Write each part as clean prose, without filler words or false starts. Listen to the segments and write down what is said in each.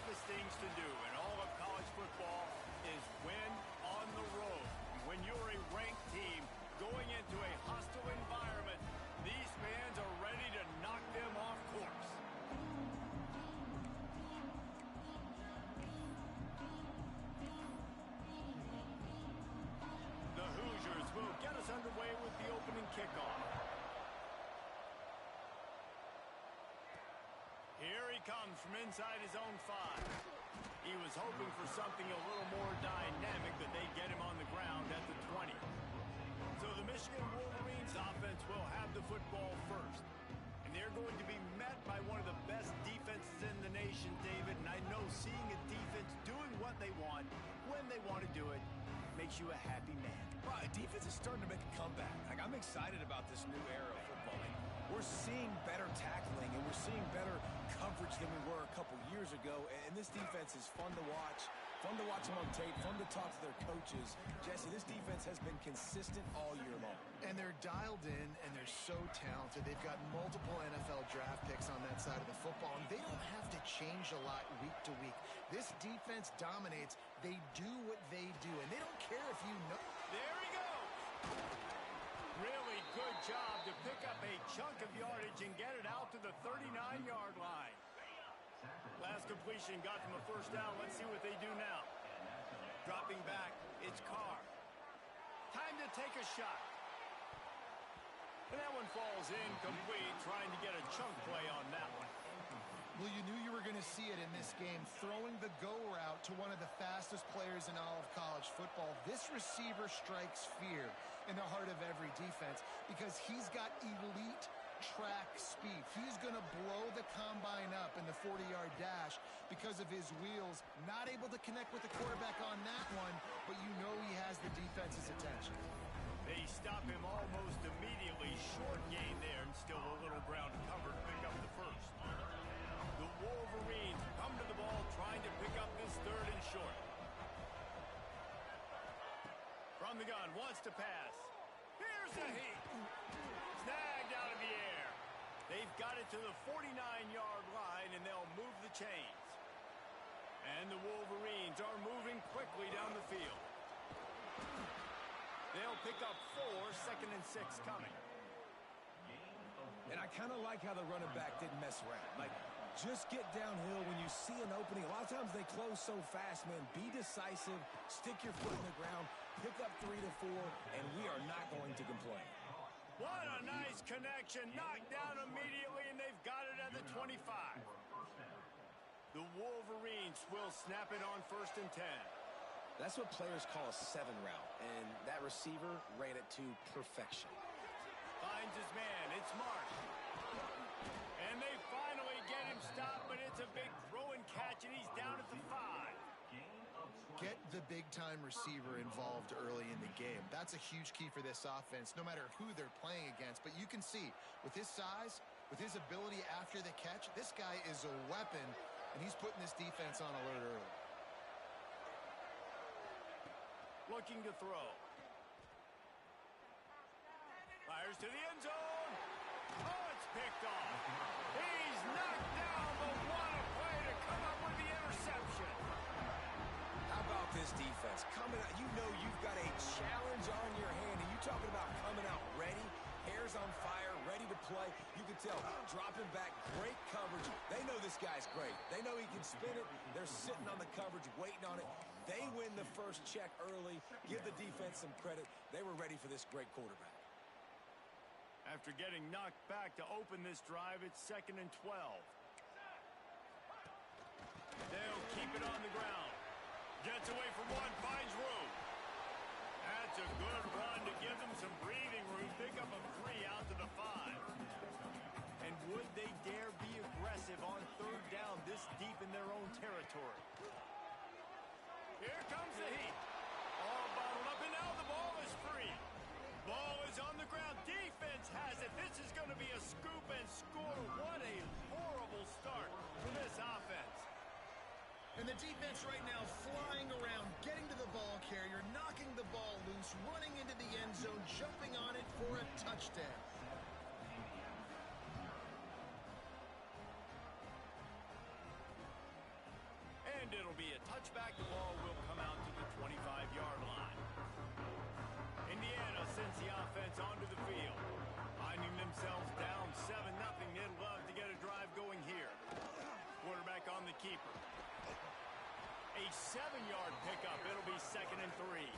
toughest things to do in all of college football is win on the road. When you're a ranked team going into a hostile environment, these fans are ready to knock them off course. The Hoosiers will get us underway with the opening kickoff. Here he comes from inside his own 5. He was hoping for something a little more dynamic, but they get him on the ground at the 20. So the Michigan Wolverines offense will have the football first. And they're going to be met by one of the best defenses in the nation, David. And I know seeing a defense doing what they want, when they want to do it, makes you a happy man. Well, defense is starting to make a comeback. Like, I'm excited about this new era of football. Like, we're seeing better tackling, and we're seeing better coverage than we were a couple years ago. And this defense is fun to watch. Fun to watch them on tape, fun to talk to their coaches. Jesse, this defense has been consistent all year long. And they're dialed in, and they're so talented. They've got multiple NFL draft picks on that side of the football, and they don't have to change a lot week to week. This defense dominates. They do what they do, and they don't care if you know. There he goes! Really good job to pick up a chunk of yardage and get it out to the 39-yard line. Last completion got them a first down. Let's see what they do now. Dropping back, it's Carr. Time to take a shot. And that one falls incomplete, trying to get a chunk play on that one. Well, you knew you were going to see it in this game, throwing the go route to one of the fastest players in all of college football. This receiver strikes fear in the heart of every defense because he's got elite track speed. He's going to blow the combine up in the 40-yard dash because of his wheels. Not able to connect with the quarterback on that one, but you know he has the defense's attention. They stop him almost immediately. Short gain there, and still a little ground covered to pick up the first. The Wolverines come to the ball trying to pick up this third and short. From the gun, wants to pass. Here's the heat. Snagged out of the air. They've got it to the 49-yard line, and they'll move the chains. And the Wolverines are moving quickly down the field. They'll pick up 4, 2nd and 6 coming. And I kind of like how the running back didn't mess around. Like, just get downhill when you see an opening. A lot of times they close so fast, man. Be decisive, stick your foot in the ground, pick up 3 to 4, and we are not going to complain. What a nice connection. Knocked down immediately, and they've got it at the 25. The Wolverines will snap it on 1st and 10. That's what players call a 7 route, and that receiver ran it to perfection. Finds his man. It's Marsh. And they finally get him stopped, but it's a big throw and catch, and he's down at the 5. Get the big-time receiver involved early in the game. That's a huge key for this offense, no matter who they're playing against. But you can see, with his size, with his ability after the catch, this guy is a weapon, and he's putting this defense on alert early. Looking to throw. Fires to the end zone. Oh, it's picked off. He's knocked down, but what a play to come up with the interception. How about this defense? Coming out, you know you've got a challenge on your hand, and you talking about coming out ready, hair's on fire, ready to play. You can tell, dropping back, great coverage. They know this guy's great. They know he can spin it. They're sitting on the coverage, waiting on it. They win the first check early. Give the defense some credit. They were ready for this great quarterback. After getting knocked back to open this drive, it's 2nd and 12. They'll keep it on the ground. Gets away from one, finds room. That's a good run to give them some breathing room. Pick up a 3 out to the 5. And would they dare be aggressive on 3rd down this deep in their own territory? Here comes the heat. All bottled up, and now the ball is free. Ball is on the ground. Defense has it. This is going to be a scoop and score. What a horrible start for this offense. And the defense right now flying around, getting to the ball carrier, knocking the ball loose, running into the end zone, jumping on it for a touchdown. And it'll be a touchback. The ball will come out to the 25-yard line. Indiana sends the offense onto the field. Finding themselves down 7-0. They'd love to get a drive going here. Quarterback on the keeper. A 7-yard pickup. It'll be 2nd and 3.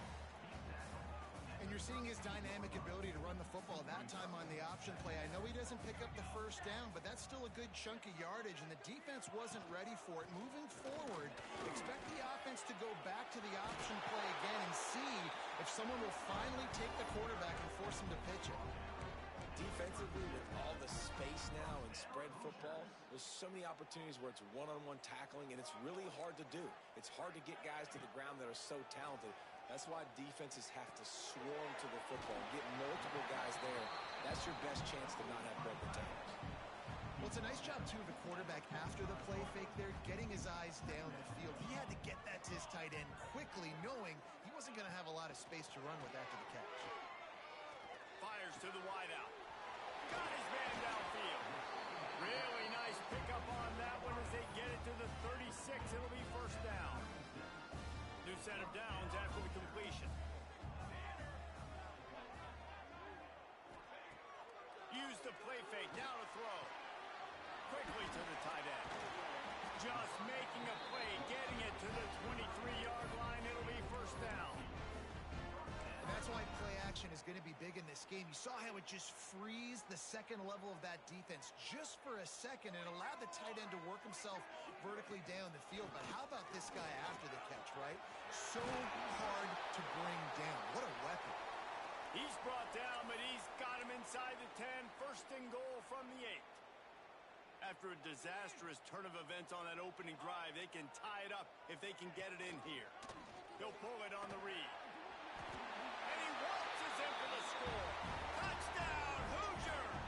And you're seeing his dynamic ability to run the football, that time on the option play. I know he doesn't pick up the first down, but that's still a good chunk of yardage, and the defense wasn't ready for it. Moving forward, expect the offense to go back to the option play again and see if someone will finally take the quarterback and force him to pitch it. Defensively, with all the space now in spread football, there's so many opportunities where it's one-on-one tackling, and it's really hard to do. It's hard to get guys to the ground that are so talented. That's why defenses have to swarm to the football, get multiple guys there. That's your best chance to not have broken tackles. Well, it's a nice job, too, of the quarterback after the play fake there, getting his eyes down the field. He had to get that to his tight end quickly, knowing he wasn't going to have a lot of space to run with after the catch. Fires to the wideout. Got his man downfield. Really nice pickup on that one as they get it to the 36. It'll be first down. New set of downs after the completion. Use the play fake. Now to throw. Quickly to the tight end. Just making a play. Getting it to the 23-yard line. It'll be first down. And that's why play action is going to be big in this game. You saw how it just freezed the second level of that defense just for a second and allowed the tight end to work himself vertically down the field. But how about this guy after the catch, right? So hard to bring down. What a weapon. He's brought down, but he's got him inside the 10. First and goal from the 8. After a disastrous turn of events on that opening drive, they can tie it up if they can get it in here. He'll pull it on the read. And he waltzes in for the score. Touchdown, Hoosiers!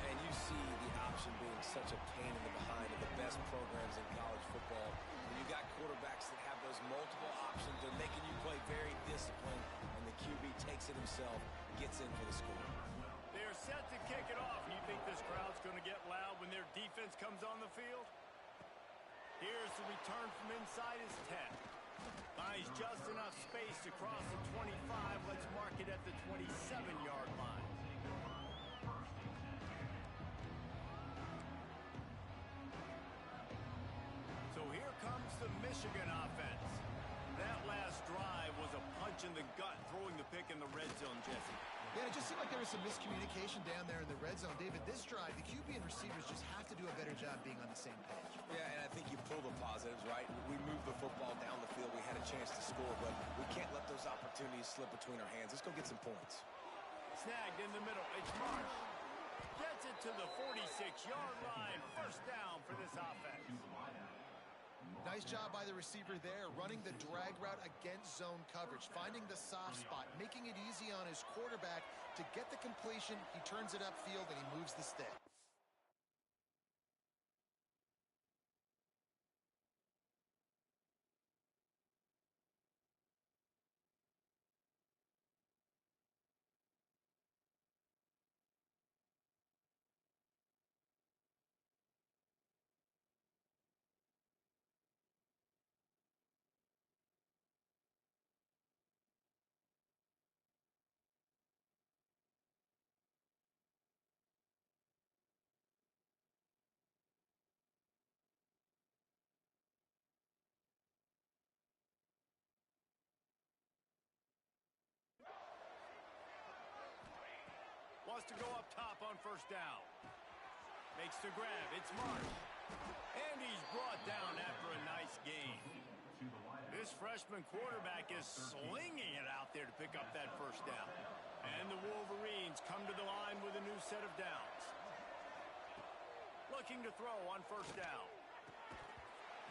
And you see the option being such a pain in the behind of the best programs in college football. When you got quarterbacks that have those multiple options, they're making you play very disciplined, and the QB takes it himself, gets in for the score. They're set to kick it off. You think this crowd's going to get loud when their defense comes on the field? Here's the return from inside his 10. Finds just enough space to cross the 25. Let's mark it at the 27-yard line. So here comes the Michigan offense. That last drive was a punch in the gut, throwing the pick in the red zone, Jesse. Yeah, it just seemed like there was some miscommunication down there in the red zone. David, this drive, the QB and receivers just have to do a better job being on the same page. Yeah, and I think you pull the positives, right? We moved the football down the field. We had a chance to score, but we can't let those opportunities slip between our hands. Let's go get some points. Snagged in the middle. It's Marsh. Gets it to the 46-yard line. First down for this offense. Nice job by the receiver there, running the drag route against zone coverage, finding the soft spot, making it easy on his quarterback to get the completion. He turns it upfield and he moves the stick. Wants to go up top on first down. Makes the grab. It's Marsh. And he's brought down after a nice gain. This freshman quarterback is slinging it out there to pick up that first down. And the Wolverines come to the line with a new set of downs. Looking to throw on first down.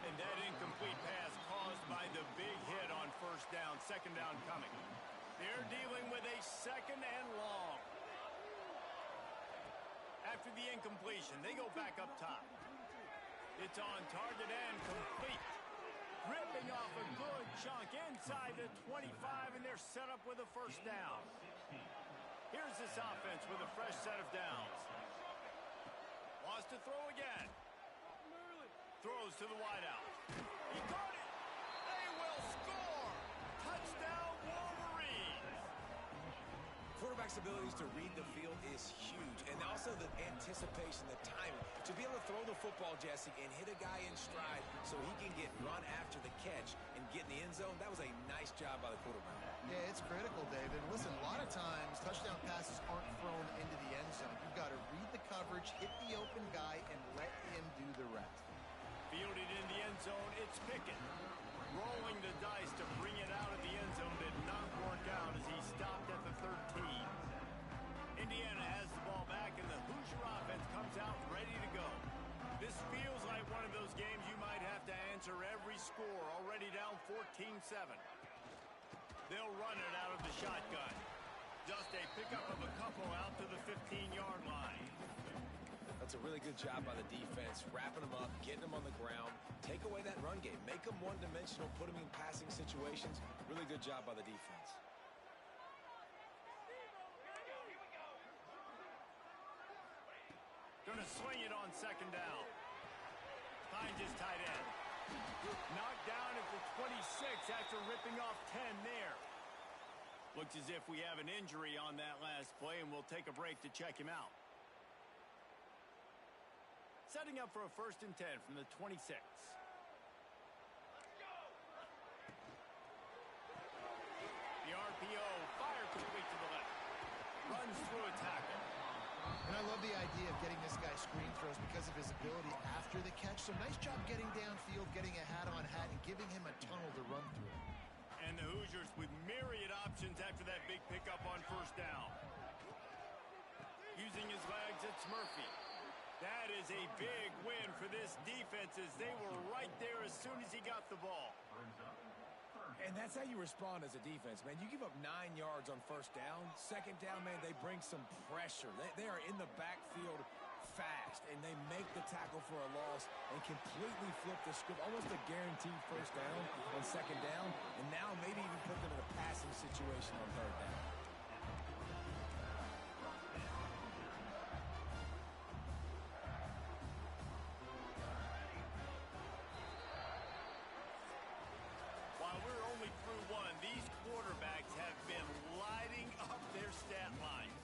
And that incomplete pass caused by the big hit on first down. Second down coming. They're dealing with a second and long. After the incompletion, they go back up top. It's on target and complete. Ripping off a good chunk inside the 25, and they're set up with a first down. Here's this offense with a fresh set of downs. Wants to throw again. Throws to the wideout. He caught it. They will score. Touchdown, Wolverines. Quarterback's abilities to read the field is huge, and also the anticipation, the timing. To be able to throw the football, Jesse, and hit a guy in stride so he can get run after the catch and get in the end zone, that was a nice job by the quarterback. Yeah, it's critical, David. And listen, a lot of times, touchdown passes aren't thrown into the end zone. You've got to read the coverage, hit the open guy, and let him do the rest. Fielded in the end zone, it's Pickett. Rolling the dice to bring it out of the end zone did not work out as he stopped at the 13. Indiana has the ball back, and the Hoosier offense comes out ready to go. This feels like one of those games you might have to answer every score, already down 14-7. They'll run it out of the shotgun. Just a pickup of a couple out to the 15-yard line. That's a really good job by the defense, wrapping them up, getting them on the ground, take away that run game, make them one-dimensional, put them in passing situations. Really good job by the defense. Gonna swing it on second down. Finds his tight end. Knocked down at the 26 after ripping off 10 there. Looks as if we have an injury on that last play, and we'll take a break to check him out. Setting up for a 1st and 10 from the 26. The RPO, fire complete to the left. Runs through a tackle. And I love the idea of getting this guy screen throws because of his ability after the catch. So nice job getting downfield, getting a hat-on-hat, and giving him a tunnel to run through. And the Hoosiers with myriad options after that big pickup on 1st down. Using his legs, it's Murphy. That is a big win for this defense as they were right there as soon as he got the ball. And that's how you respond as a defense, man. You give up 9 yards on 1st down. 2nd down, man, they bring some pressure. They are in the backfield fast, and they make the tackle for a loss and completely flip the script. Almost a guaranteed 1st down on 2nd down, and now maybe even put them in a passing situation on 3rd down. While we're only through one, these quarterbacks have been lighting up their stat lines.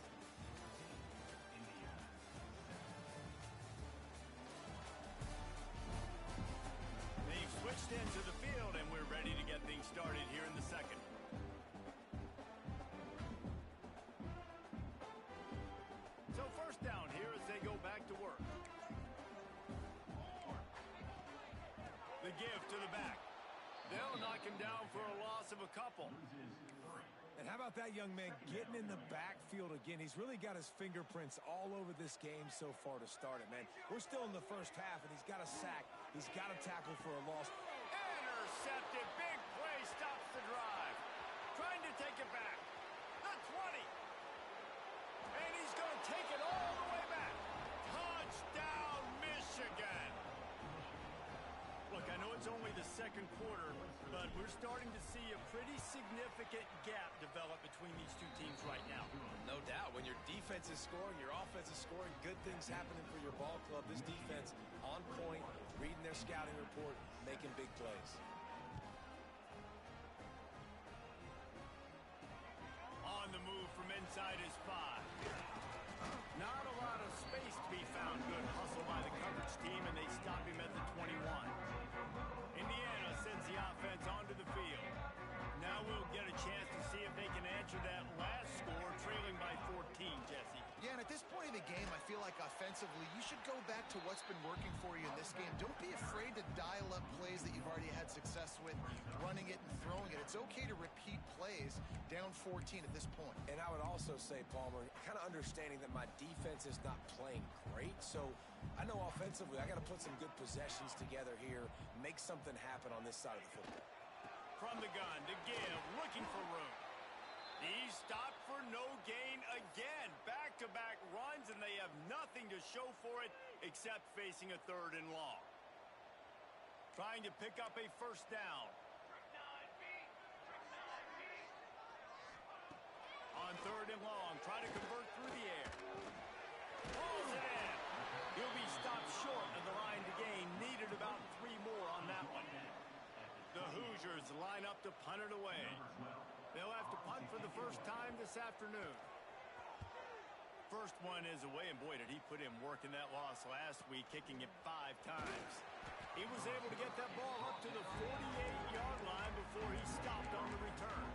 They've switched into the field, and we're ready to get things started here in the 2nd. So 1st down here as they go back to work. The give to the back. They'll knock him down for a loss of a couple. And how about that young man getting in the backfield again? He's really got his fingerprints all over this game so far to start it, man. We're still in the 1st half, and he's got a sack. He's got a tackle for a loss. Intercepted. Big play stops the drive. Trying to take it back. The 20. And he's going to take it all the way back. Touchdown, Michigan. Look, I know it's only the 2nd quarter, but we're starting to see a pretty significant gap develop between these two teams right now. No doubt. When your defense is scoring, your offense is scoring, good things happening for your ball club. This defense on point, reading their scouting report, making big plays. On the move from inside his 5. Not a lot of space to be found. Good hustle by the coverage team, and they stop him at the 21. Indiana sends the offense onto the field. Now we'll get a chance to see if they can answer that last score, trailing by 14, Jesse. Yeah, and at this point in the game, I feel like offensively, you should go back to what's been working for you in this game. Don't be afraid to dial up plays that you've already had success with, running it and throwing it. It's okay to repeat plays down 14 at this point. And I would also say, Palmer, kind of understanding that my defense is not playing great, so I know offensively I got to put some good possessions together here, make something happen on this side of the football. From the gun to give, looking for room. He's stopped for no gain again. Back-to-back runs, and they have nothing to show for it except facing a 3rd and long. Trying to pick up a 1st down. On 3rd and long, try to convert through the air. Pulls it in. He'll be stopped short of the line to gain. Needed about 3 more on that one. The Hoosiers line up to punt it away. They'll have to punt for the first time this afternoon. First one is away, and boy, did he put in work in that loss last week, kicking it 5 times. He was able to get that ball up to the 48-yard line before he stopped on the return.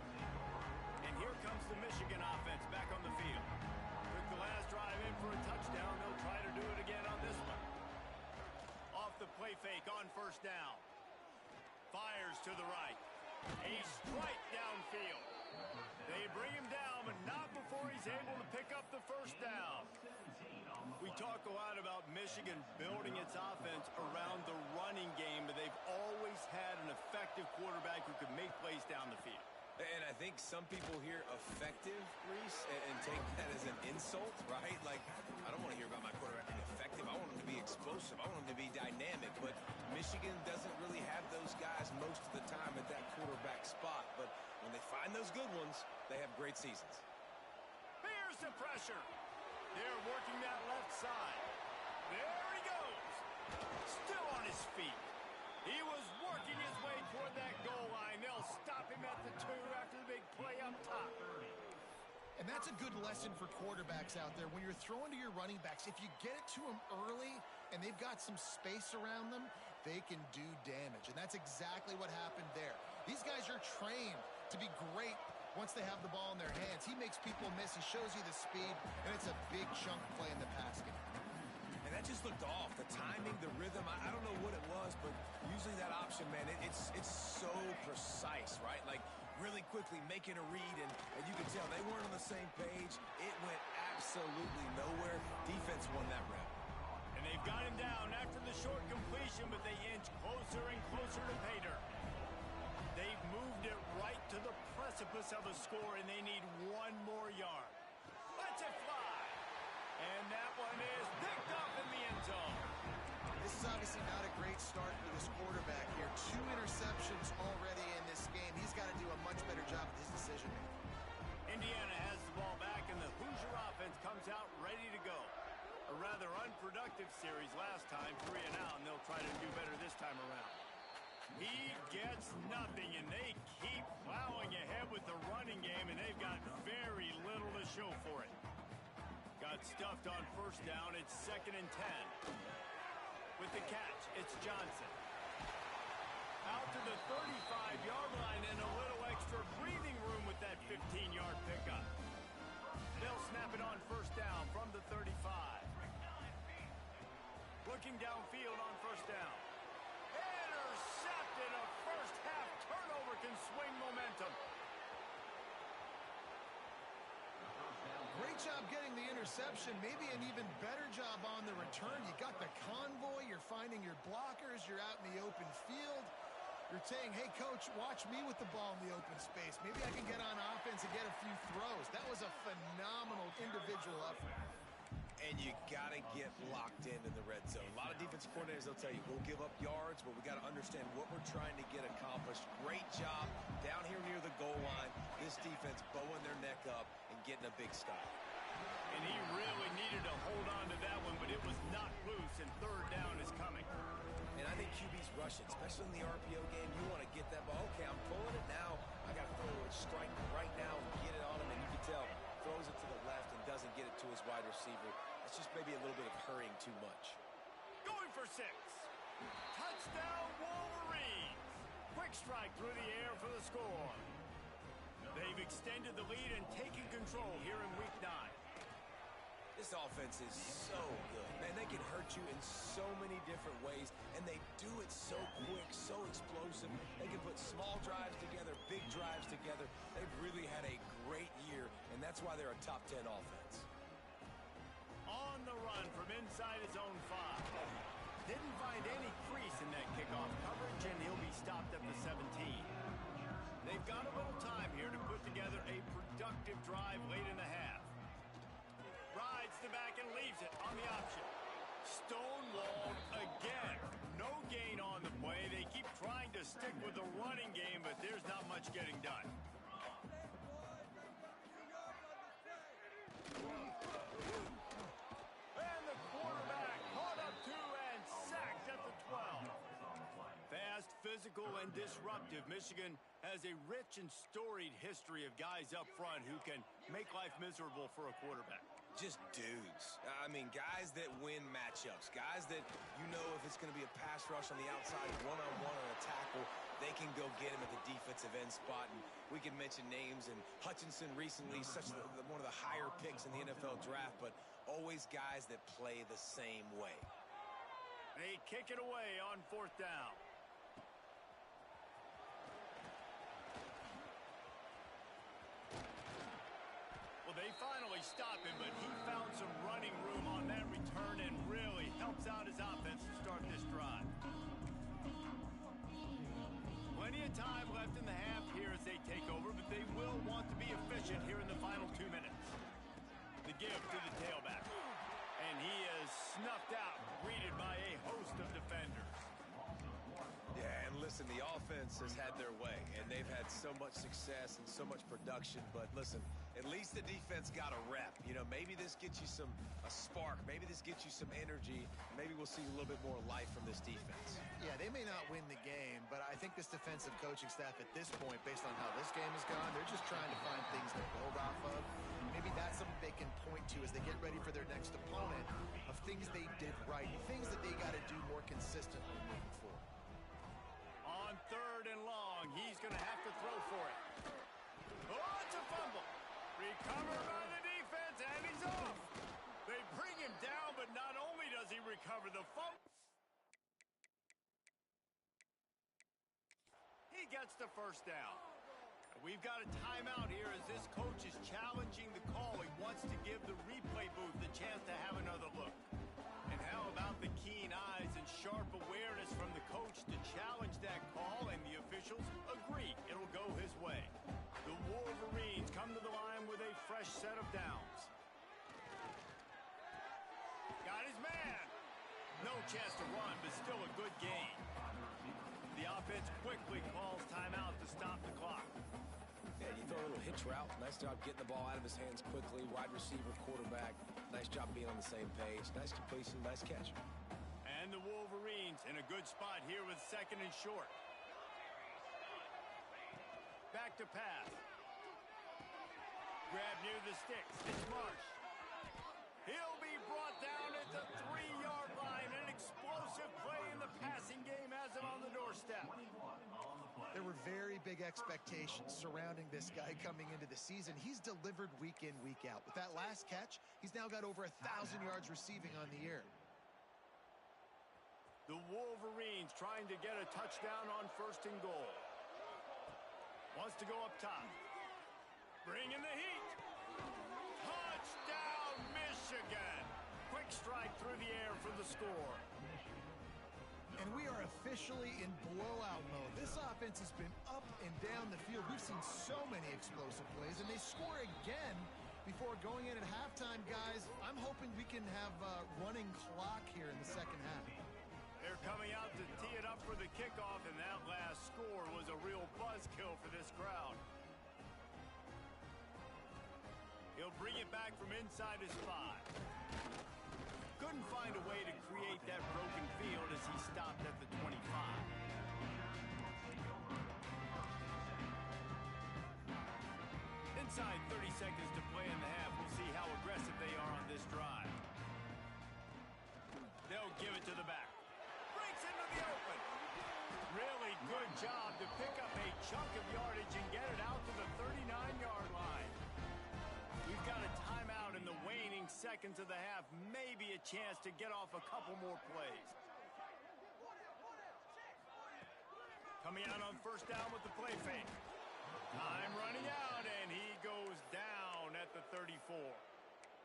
And here comes the Michigan offense back on the field. Took the last drive in for a touchdown. They'll try to do it again on this one. Off the play fake on first down. Fires to the right. A strike downfield. They bring him down, but not before he's able to pick up the first down. We talk a lot about Michigan building its offense around the running game, but they've always had an effective quarterback who could make plays down the field. And I think some people hear effective, Reese, and take that as an insult, right? Like, I don't want to hear about my quarterback being effective. I want him to be explosive. I want him to be dynamic. But Michigan doesn't really have those guys most of the time at that quarterback spot. But when they find those good ones, they have great seasons. Here's the pressure. They're working that left side. There he goes. Still on his feet. He was working his way toward that goal line. They'll stop him at the 2 after the big play up top. And that's a good lesson for quarterbacks out there. When you're throwing to your running backs, if you get it to them early and they've got some space around them, they can do damage. And that's exactly what happened there. These guys are trained to be great once they have the ball in their hands. He makes people miss. He shows you the speed, and it's a big chunk play in the pass game. And that just looked off. The timing, the rhythm, I don't know what it was, but usually that option, man, it's so precise, right? Like, really quickly making a read, and you could tell they weren't on the same page. It went absolutely nowhere. Defense won that round. And they've got him down after the short completion, but they inch closer and closer to pay dirt. They've moved it right to the precipice of a score, and they need 1 more yard. Let's it fly. And that one is picked up in the end zone. This is obviously not a great start for this quarterback here. 2 interceptions already in this game. He's got to do a much better job with his decision-making. Indiana has the ball back, and the Hoosier offense comes out ready to go. A rather unproductive series last time, 3 and out, and they'll try to do better this time around. He gets nothing, and they keep plowing ahead with the running game, and they've got very little to show for it. Got stuffed on first down. It's 2nd and 10. With the catch, it's Johnson. Out to the 35-yard line and a little extra breathing room with that 15-yard pickup. They'll snap it on first down from the 35. Looking downfield on first down. Intercepted. A first-half turnover can swing momentum. Great job getting the interception. Maybe an even better job on the return. You got the convoy. You're finding your blockers. You're out in the open field. You're saying, hey, coach, watch me with the ball in the open space. Maybe I can get on offense and get a few throws. That was a phenomenal individual effort. And you got to get locked in the red zone. A lot of defensive coordinators, they'll tell you, we'll give up yards, but we got to understand what we're trying to get accomplished. Great job down here near the goal line. This defense bowing their neck up and getting a big stop. And he really needed to hold on to that one, but it was not loose, and 3rd down is coming. And I think QB's rushing, especially in the RPO game. You want to get that ball. Okay, I'm pulling it now. I got to throw it, strike right now and get it on him. And you can tell, throws it to the left and doesn't get it to his wide receiver. It's just maybe a little bit of hurrying too much. Going for 6. Touchdown, Wolverines. Quick strike through the air for the score. They've extended the lead and taken control here in Week 9. This offense is so good. Man, they can hurt you in so many different ways, and they do it so quick, so explosive. They can put small drives together, big drives together. They've really had a great year, and that's why they're a top 10 offense. On the run from inside his own 5. Didn't find any crease in that kickoff coverage, and he'll be stopped at the 17. They've got a little time here to put together a productive drive late in the half. Rides the back and leaves it on the option. Stonewalled again. No gain on the play. They keep trying to stick with the running game, but there's not much getting done. And the quarterback caught tactical and disruptive. Michigan has a rich and storied history of guys up front who can make life miserable for a quarterback. Just dudes. I mean, guys that win matchups. Guys that you know if it's going to be a pass rush on the outside, one-on-one on a tackle, they can go get him at the defensive end spot. And we can mention names, and Hutchinson recently, one of the higher picks in the NFL draft, but always guys that play the same way. They kick it away on 4th down. Well, they finally stop him, but he found some running room on that return and really helps out his offense to start this drive. Plenty of time left in the half here as they take over, but they will want to be efficient here in the final 2 minutes. The give to the tailback. And he is snuffed out, greeted by a host of defenders. Yeah, and listen, the offense has had their way, and they've had so much success and so much production. But listen, at least the defense got a rep. You know, maybe this gets you a spark. Maybe this gets you some energy. Maybe we'll see a little bit more life from this defense. Yeah, they may not win the game, but I think this defensive coaching staff at this point, based on how this game has gone, they're just trying to find things to build off of. Maybe that's something they can point to as they get ready for their next opponent, of things they did right, things that they got to do more consistently moving forward. On 3rd and long, he's going to have to throw for it. Oh, it's a fumble. Recovered by the defense, and he's off. They bring him down, but not only does he recover the fumble, he gets the 1st down. We've got a timeout here as this coach is challenging the call. He wants to give the replay booth the chance to have another look. And how about the keen eyes and sharp awareness from the coach to challenge that call, and the officials agree it'll go his way. The Wolverines come to the line with a fresh set of downs. Got his man. No chance to run, but still a good gain. The offense quickly calls timeout to stop the clock. Yeah, you throw a little hitch route. Nice job getting the ball out of his hands quickly. Wide receiver, quarterback. Nice job being on the same page. Nice completion, nice catch. And the Wolverines in a good spot here with 2nd and short. Back to pass. Grab near the sticks. It's Marsh. He'll be brought down at the 3-yard line. An explosive play in the passing game has him on the doorstep. There were very big expectations surrounding this guy coming into the season. He's delivered week in, week out. With that last catch, he's now got over 1,000 yards receiving on the year. The Wolverines trying to get a touchdown on 1st and goal. Wants to go up top. Bring in the heat. Touchdown, Michigan. Quick strike through the air for the score. And we are officially in blowout mode. This offense has been up and down the field. We've seen so many explosive plays, and they score again before going in at halftime, guys. I'm hoping we can have a running clock here in the 2nd half. They're coming out to tee it up for the kickoff, and that last score was a real buzzkill for this crowd. He'll bring it back from inside his 5. Couldn't find a way to create that broken field as he stopped at the 25. Inside 30 seconds to play in the half. We'll see how aggressive they are on this drive. They'll give it to the back. Breaks into the open. Really good job to pick up a chunk of yardage and get it out to the 39-yard line. We've got a timeout in the waning seconds of the half. Maybe a chance to get off a couple more plays. Coming out on 1st down with the play fake. Time running out, and he goes down at the 34.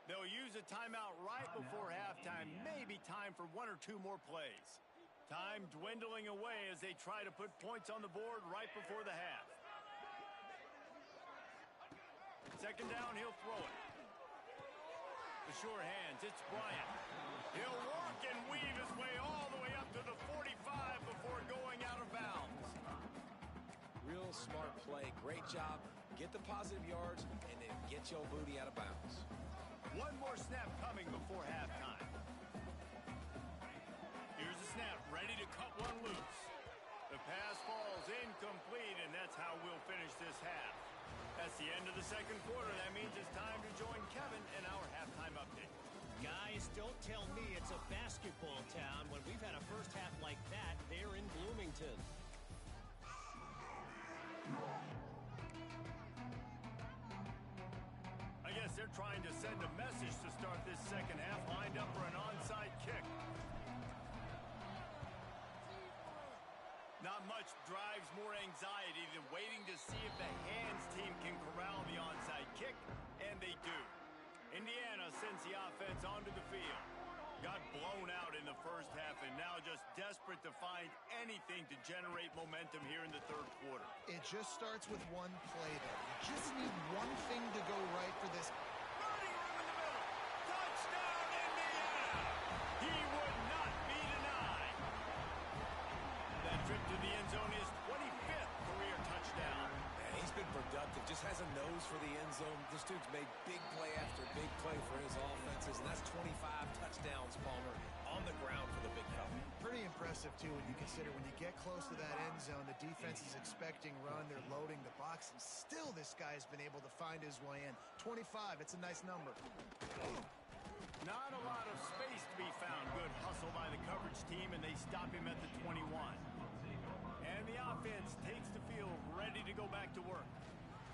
They'll use a timeout right before halftime. Maybe time for 1 or 2 more plays. Time dwindling away as they try to put points on the board right before the half. 2nd down, he'll throw it. The short hands, it's Bryant. He'll work and weave his way all the way up to the 45 before going out of bounds. Real smart play. Great job. Get the positive yards and then get your booty out of bounds. One more snap coming before halftime. Here's the snap, ready to cut one loose. The Pass falls incomplete, and that's how we'll finish this half. That's the end of the second quarter. That means it's time to join Kevin in our halftime update. Guys, don't tell me it's a basketball town when we've had a first half like that there in Bloomington. I guess they're trying to send a message to start this second half, lined up for an onside kick. Not much drives more anxiety than waiting to see if the hands team can corral the onside kick, and they do. Indiana sends the offense onto the field. Got blown out in the first half and now just desperate to find anything to generate momentum here in the third quarter. It just starts with one play, though. You just need one thing to go right for this. Running room in the middle. Touchdown, Indiana! He would not be denied. That trip to the end zone is 25th career touchdown. Man, he's been productive. Just has a nose for the end zone. This dude's made big play after big play for his offenses, and that's 25 touchdowns, Palmer, on the ground for the big fella. Pretty impressive, too, when you consider when you get close to that end zone, the defense is expecting run, they're loading the box, and still this guy's been able to find his way in. 25, it's a nice number. Not a lot of space to be found. Good hustle by the coverage team, and they stop him at the 21. And the offense takes the field, ready to go back to work.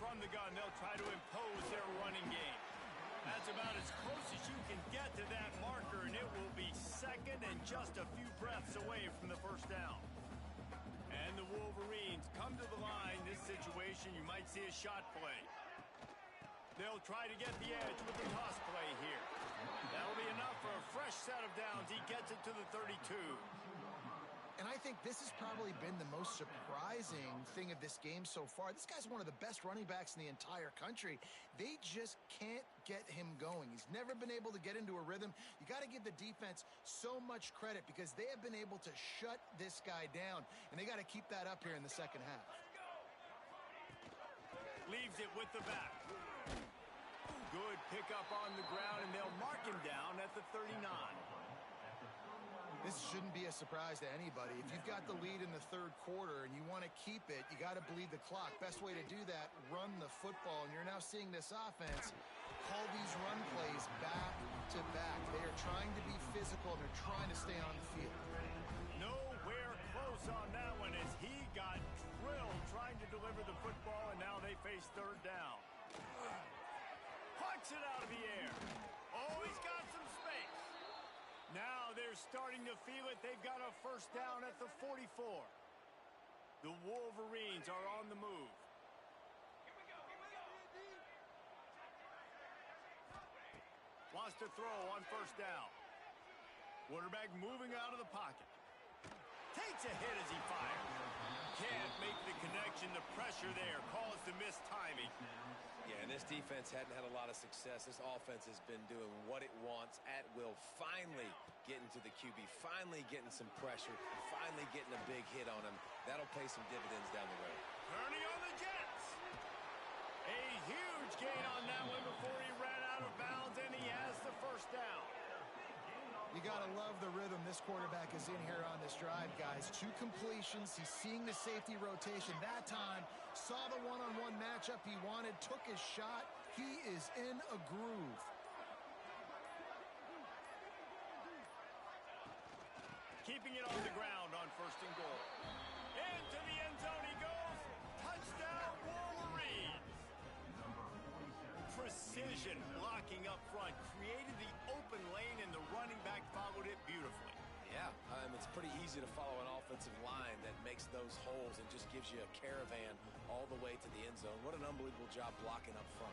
From the gun, they'll try to impose their running game. That's about as close as you can get to that marker, and it will be second and just a few breaths away from the first down. And the Wolverines come to the line. This situation, you might see a shot play. They'll try to get the edge with the toss play here. That'll be enough for a fresh set of downs. He gets it to the 32. And I think this has probably been the most surprising thing of this game so far. This guy's one of the best running backs in the entire country. They just can't get him going. He's never been able to get into a rhythm. You got to give the defense so much credit because they have been able to shut this guy down, and they got to keep that up here in the second half. Leaves it with the back. Good pickup on the ground, and they'll mark him down at the 39. This shouldn't be a surprise to anybody. If you've got the lead in the third quarter and you want to keep it, you got to bleed the clock. Best way to do that, run the football. And you're now seeing this offense call these run plays back to back. They are trying to be physical, and they're trying to stay on the field. Nowhere close on that one as he got drilled trying to deliver the football, and now they face third down. Punch it out of the air. Oh, he's got some space. Now they're starting to feel it. They've got a first down at the 44. The Wolverines are on the move. Wants to throw on first down. Quarterback moving out of the pocket. Takes a hit as he fires. Can't make the connection. The pressure there caused the missed timing. Yeah, and this defense hadn't had a lot of success. This offense has been doing what it wants at will. Finally getting to the QB. Finally getting some pressure. Finally getting a big hit on him. That'll pay some dividends down the road. Turning on the Jets. A huge gain on that one before he ran out of bounds, and he has the first down. You got to love the rhythm this quarterback is in here on this drive, guys. 2 completions. He's seeing the safety rotation. That time, saw the one-on-one matchup he wanted, took his shot. He is in a groove. Keeping it on the ground on first and goal. Into the end zone he goes. Touchdown, Wolverines. Precision blocking up front created the open lane, and the running back followed it beautifully. Yeah, it's pretty easy to follow an offensive line that makes those holes and just gives you a caravan all the way to the end zone. What an unbelievable job blocking up front.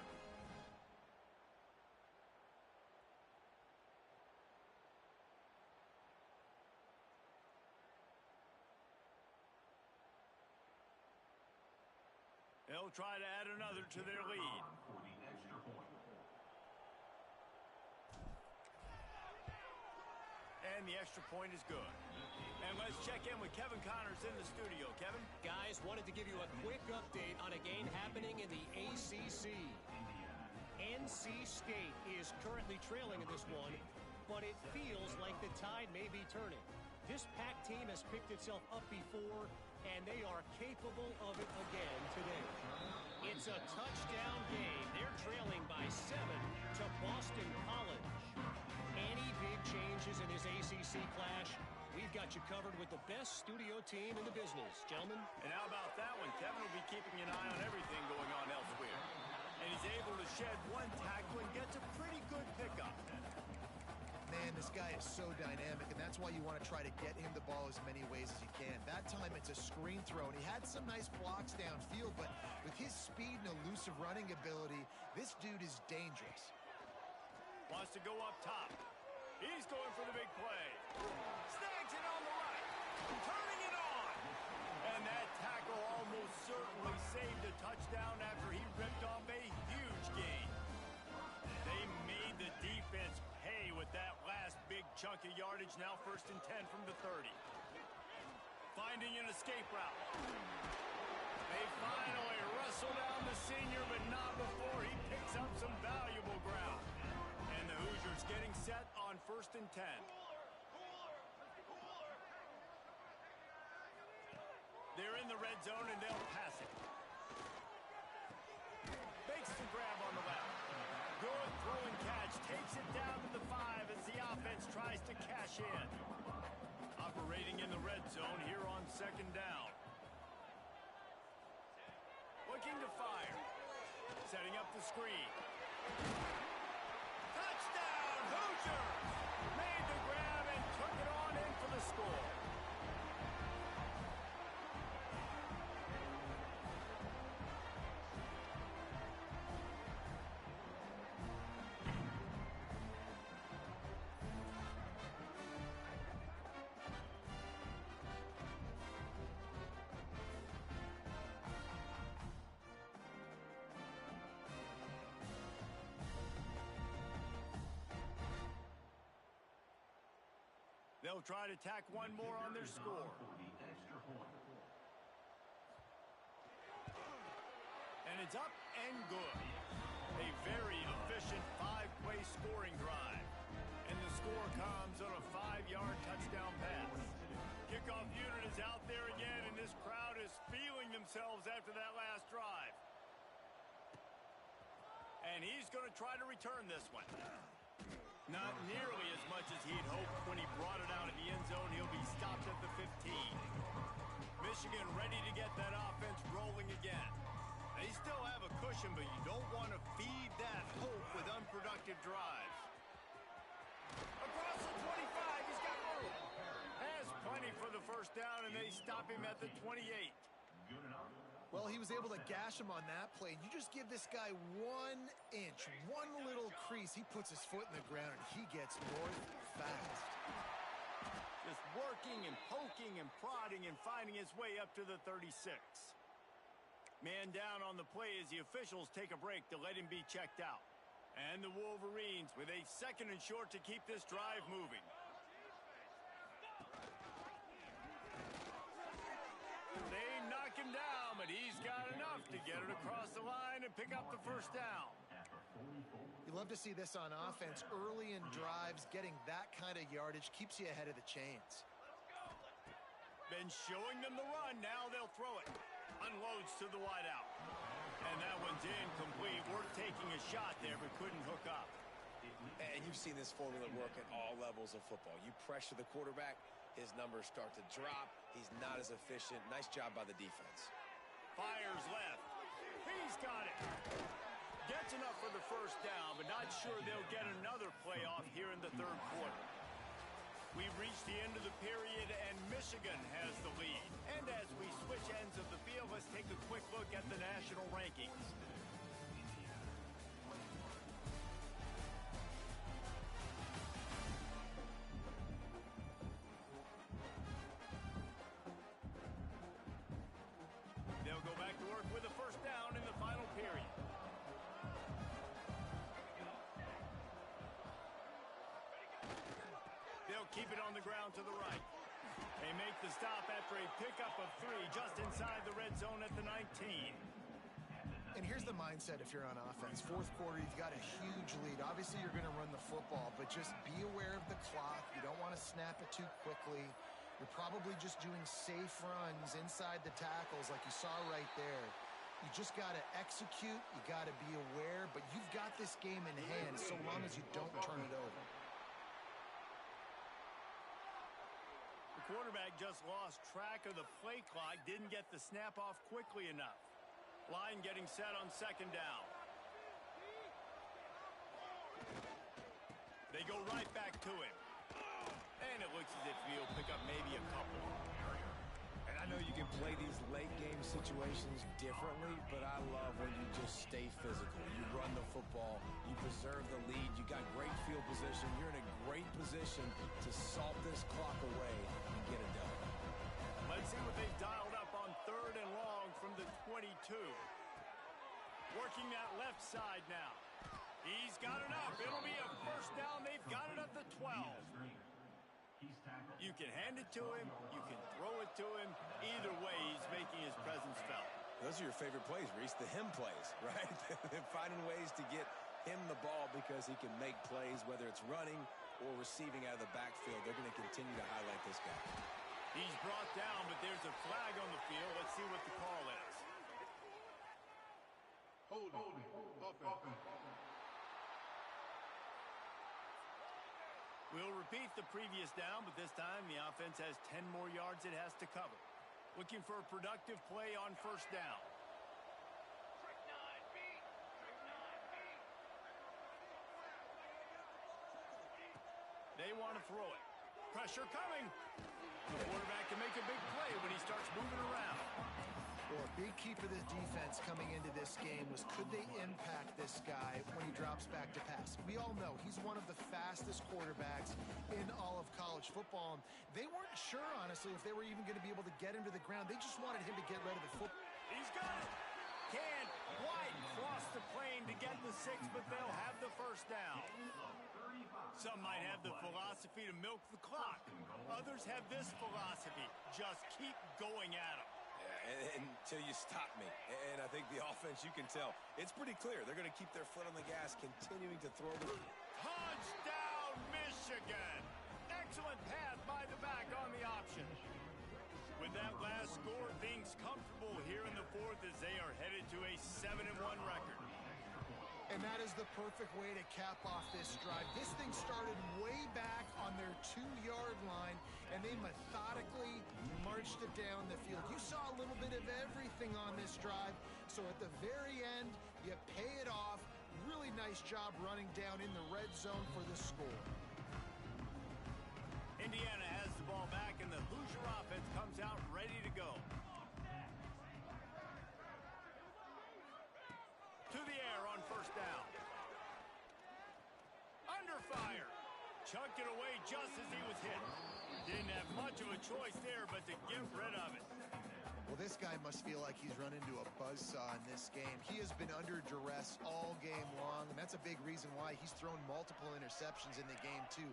They'll try to add another to their lead. And the extra point is good. And let's check in with Kevin Connors in the studio. Kevin? Guys, wanted to give you a quick update on a game happening in the ACC. NC State is currently trailing in this one, but it feels like the tide may be turning. This Pac team has picked itself up before, and they are capable of it again today. It's a touchdown game. They're trailing by 7 to Boston College. Any big changes in this ACC clash, we've got you covered with the best studio team in the business, gentlemen. And how about that one? Kevin will be keeping an eye on everything going on elsewhere. And he's able to shed one tackle and gets a pretty good pickup. Man, this guy is so dynamic, and that's why you want to try to get him the ball as many ways as you can. That time, it's a screen throw, and he had some nice blocks downfield, but with his speed and elusive running ability, this dude is dangerous. Wants to go up top. He's going for the big play. Snags it on the right. Turning it on. And that tackle almost certainly saved a touchdown after he ripped off a huge gain. They made the defense pay with that last big chunk of yardage. Now 1st and 10 from the 30. Finding an escape route. They finally wrestle down the senior, but not before he picks up some valuable ground. And the Hoosiers getting set on 1st and 10. They're in the red zone, and they'll pass it. Fakes the grab on the left. Good throw and catch. Takes it down to the 5 as the offense tries to cash in. Operating in the red zone here on 2nd down. Looking to fire. Setting up the screen. Touchdown, Hoosiers! Made the grab and took it on in for the score. They'll try to tack one more on their score. And it's up and good. A very efficient 5-play scoring drive. And the score comes on a 5-yard touchdown pass. Kickoff unit is out there again, and this crowd is feeling themselves after that last drive. And he's going to try to return this one. Not nearly as much as he'd hoped when he brought it out of the end zone. He'll be stopped at the 15. Michigan ready to get that offense rolling again. They still have a cushion, but you don't want to feed that hope with unproductive drives. Across the 25, he's got room. Has plenty for the 1st down, and they stop him at the 28. Well, he was able to gash him on that play. You just give this guy 1 inch, one little crease. He puts his foot in the ground, and he gets north fast. Just working and poking and prodding and finding his way up to the 36. Man down on the play as the officials take a break to let him be checked out. And the Wolverines with a 2nd and short to keep this drive moving. They knock him down, but he's got enough to get it across the line and pick up the 1st down. You love to see this on offense. Early in drives, getting that kind of yardage keeps you ahead of the chains. Been showing them the run. Now they'll throw it. Unloads to the wideout. And that one's incomplete. We're taking a shot there, but couldn't hook up. And you've seen this formula work at all levels of football. You pressure the quarterback, his numbers start to drop. He's not as efficient. Nice job by the defense. Fires left. He's got it. Gets enough for the 1st down, but not sure they'll get another playoff here in the 3rd quarter. We've reached the end of the period, and Michigan has the lead. And as we switch ends of the field, let's take a quick look at the national rankings. They'll go back to work with a 1st down in the final period. They'll keep it on the ground to the right. They make the stop after a pickup of 3 just inside the red zone at the 19. And here's the mindset if you're on offense. 4th quarter, you've got a huge lead. Obviously, you're going to run the football, but just be aware of the clock. You don't want to snap it too quickly. You're probably just doing safe runs inside the tackles like you saw right there. You just got to execute. You got to be aware, but you've got this game in hand so long as you don't turn it over. The quarterback just lost track of the play clock, didn't get the snap off quickly enough. Line getting set on second down. They go right back to him. And it looks as if he'll pick up maybe a couple. And I know you can play these late game situations differently, but I love when you just stay physical. You run the football, you preserve the lead, you got great field position, you're in a great position to salt this clock away and get it done. Let's see what they've dialed up on 3rd and long from the 22. Working that left side now. He's got it up. It'll be a first down. They've got it at the 12. You can hand it to him. You can throw it to him. Either way, he's making his presence felt. Those are your favorite plays, Reese, the him plays, right? Finding ways to get him the ball because he can make plays, whether it's running or receiving out of the backfield. They're going to continue to highlight this guy. He's brought down, but there's a flag on the field. Let's see what the call is. Holding. Offense. We'll repeat the previous down, but this time the offense has 10 more yards it has to cover. Looking for a productive play on first down. They want to throw it. Pressure coming. The quarterback can make a big play when he starts moving around. Well, a big key for the defense coming into this game was could they impact this guy when he drops back to pass? We all know he's one of the fastest quarterbacks in all of college football. They weren't sure, honestly, if they were even going to be able to get him to the ground. They just wanted him to get rid of the football. He's got it. Can't quite cross the plane to get the 6, but they'll have the first down. Some might have the philosophy to milk the clock. Others have this philosophy. Just keep going at them. Until you stop me. And I think the offense, you can tell, it's pretty clear. They're going to keep their foot on the gas, continuing to throw the... Touchdown, Michigan! Excellent pass by the back on the option. With that last score, things comfortable here in the 4th as they are headed to a 7-1 record. And that is the perfect way to cap off this drive. This thing started way back on their 2-yard line, and they methodically marched it down the field. You saw a little bit of everything on this drive, so at the very end, you pay it off. Really nice job running down in the red zone for the score. Indiana has the ball back, and the Hoosier offense comes out ready to go. To the air on first down. Under fire. Chucked it away just as he was hit. Didn't have much of a choice there but to get rid of it. Well, this guy must feel like he's run into a buzzsaw in this game. He has been under duress all game long, and that's a big reason why he's thrown multiple interceptions in the game, too.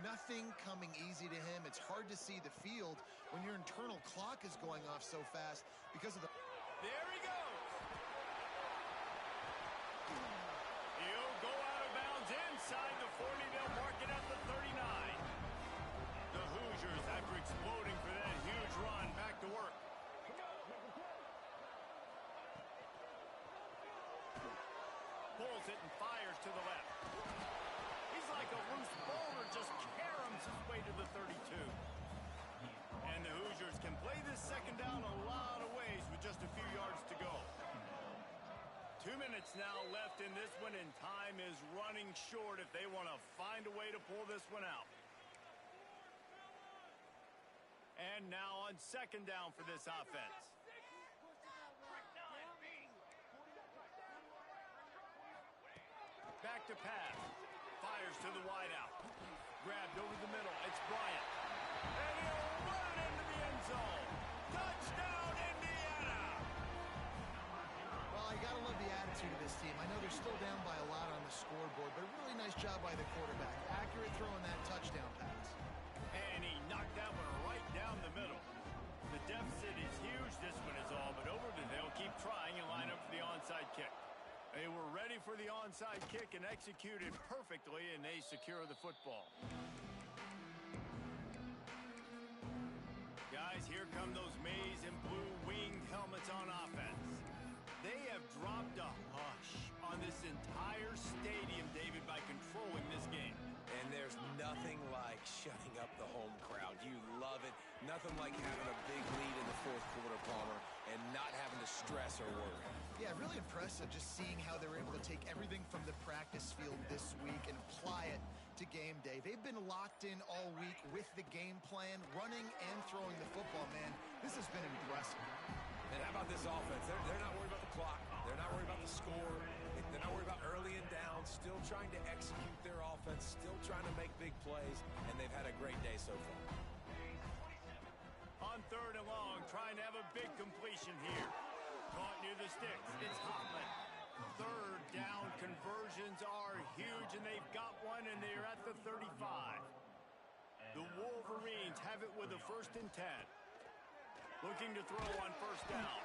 Nothing coming easy to him. It's hard to see the field when your internal clock is going off so fast because of the... There he goes. He'll go out of bounds inside the 40. They'll mark it at the 39. The Hoosiers, after exploding for that huge run, back to work. Pulls it and fires to the left. He's like a loose boulder, just caroms his way to the 32. And the Hoosiers can play this second down a lot of ways with just a few yards to go. 2 minutes now left in this one, and time is running short if they want to find a way to pull this one out. And now on second down for this offense. Back to pass. Fires to the wideout. Grabbed over the middle. It's Bryant. And he'll run it into the end zone. Touchdown, Indiana! Well, you got to love the attitude of this team. I know they're still down by a lot on the scoreboard, but a really nice job by the quarterback. Accurate throwing that touchdown pass. And he knocked that one right down the middle. The deficit is huge. This one is all but over. They'll keep trying and line up for the onside kick. They were ready for the onside kick and executed perfectly, and they secure the football. Guys, here come those maize and blue winged helmets on offense. They have dropped a hush on this entire stadium, David, by controlling this game. And there's nothing like shutting up the home crowd. You love it. Nothing like having a big lead in the fourth quarter, Palmer, and not having to stress or worry. Yeah, really impressive just seeing how they were able to take everything from the practice field this week and apply it to game day. They've been locked in all week with the game plan, running and throwing the football, man. This has been impressive. And how about this offense? They're not worried about the clock. They're not worried about the score. They're not worried about early and down. Still trying to execute their offense. Still trying to make big plays. And they've had a great day so far. On 3rd and long, trying to have a big completion here. Caught near the sticks. It's Hotland. 3rd down conversions are huge, and they've got one, and they're at the 35. The Wolverines have it with a 1st and 10. Looking to throw on 1st down.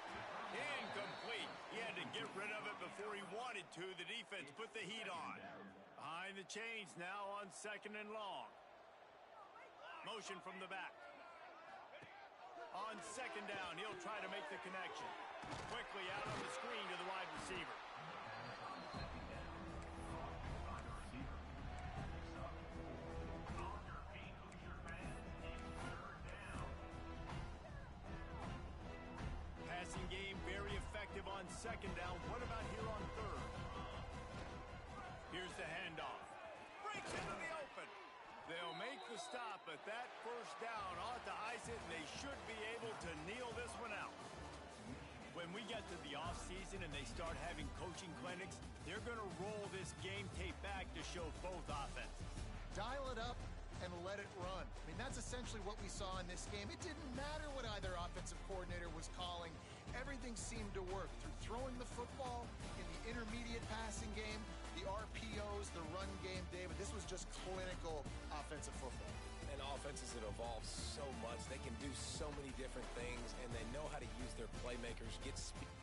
Incomplete. He had to get rid of it before he wanted to. The defense put the heat on. Behind the chains now on 2nd and long. Motion from the back. On 2nd down, he'll try to make the connection. Quickly out on the screen to the wide receiver. Passing game very effective on 2nd down. What about here on 3rd? Here's the handoff. Breaks into the open. They'll make the stop, but that 1st down ought to ice it, and they should be able to kneel this one out. When we get to the offseason and they start having coaching clinics, they're going to roll this game tape back to show both offenses. Dial it up and let it run. I mean, that's essentially what we saw in this game. It didn't matter what either offensive coordinator was calling. Everything seemed to work through throwing the football in the intermediate passing game, the RPOs, the run game, David. This was just clinical offensive football. And offenses that evolve so much. They can do so many different things, and they know how to use their playmakers, get speed.